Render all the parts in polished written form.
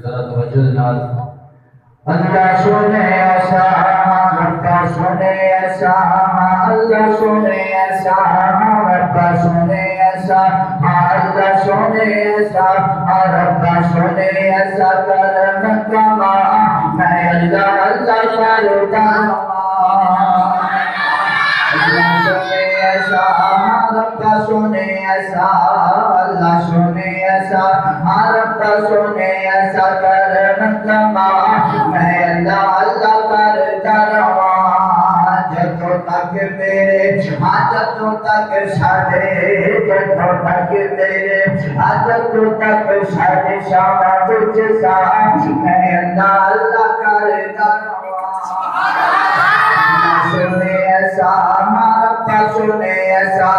ذرا توجہ نال اللہ سنے ایسا ربا سنے ایسا اللہ سنے ایسا ربا سنے ایسا اللہ سنے ایسا ربا سنے ایسا کرم کما میں اللہ اللہ کرتا اللہ سنے ایسا ربا سنے ایسا اللہ سنے ایسا ربا سنے ایسا کرم کما میں اللہ اللہ کرتا رہا جتوں تک میرے جتوں تک ساڈے جتوں تک میرے جتوں تک ساڈے شاہ تجھ سا میں اللہ اللہ کرتا رہا سنے ایسا ربا سنے ایسا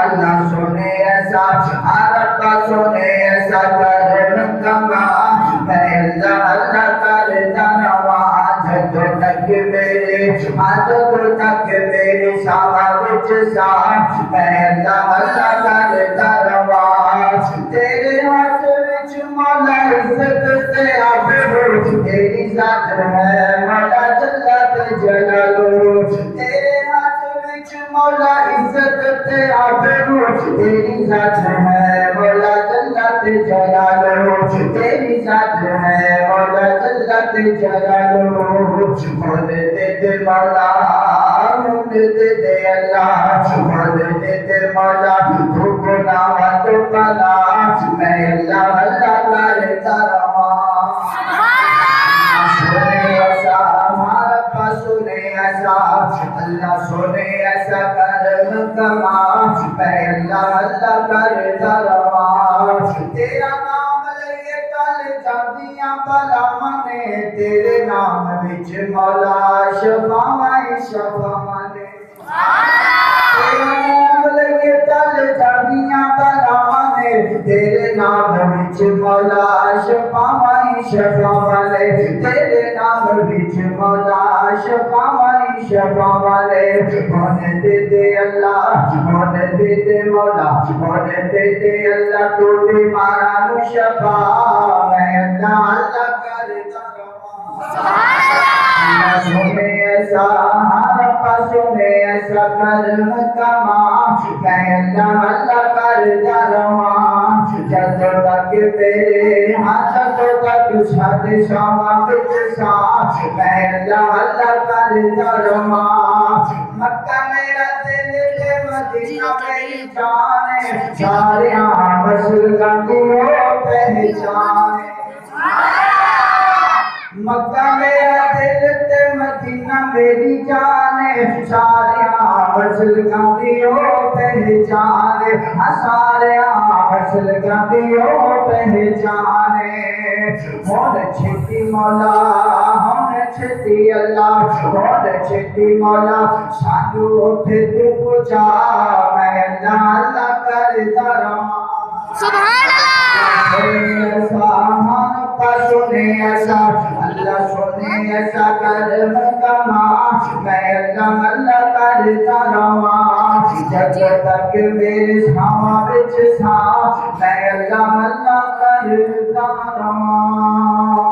اللہ سنے ایسا ربا سنے ایسا کرم کما میں اللہ اللہ کرتا رہا جتوں تک میرے جتوں تک میرے شاہ وچ سا میں اللہ اللہ کرتا رہا تیرے ہاتھ وچ مولا عزت تے آبرو تیری ذات ہے مولا جل جلالو تیرے ہاتھ وچ مولا عزت تے آبرو تیری ذات ہے مولا جل جلالو تیری ذات ہے مولا جل جلالو مول دے دے مولا مول دے دے اللہ مول دے دے مولا تو گناہ تو بلا میں اللہ اللہ کرتا رہا سنے ایسا ربا سنے ایسا اللہ سنے ایسا کرم کما میں اللہ اللہ کرتا رہا تیرا نام لے کل جاندیاں بلاواں نے تیرے نام وچ مولا شفاواں شفاواں نے تیرا نام لے کل جاندیاں بلاواں نے تیرے نام وچ مولا شفاواں شفاواں نے تیرے نام وچ مولا شفاواں شفاواں نے ہن دے دے اللہ ہن دے دے مولا ہن دے دے اللہ تو بیماراں نوں شفا میں اللہ اللہ کرتا رہا اللہ سنے ایسا ربا سنے ایسا کرم کما میں اللہ اللہ کرتا رہا جتوں تک میرے جتوں تک ساڈے شاہ وچ سا میں اللہ اللہ کرتا رہا مکہ میرا دل تے مدینہ میری جان ساریاں مسلکاں دی پہچان مکہ میرا دل تے مدینہ میری جان ساریاں مسلکاں دی پہچان ساریاں مسلکاں دی پہچان ہن چھٹی مولا ہن چھٹی اللہ ہن چھٹی مولا سانو اٹھ تو پوچھا میں اللہ اللہ کرتا رہا سبحان اللہ سنے ایسا اللہ سنے ایسا کرم کما میں اللہ اللہ کرتا رہا جتوں تک میرے شاہ وچ سا میں اللہ اللہ کرتا رہا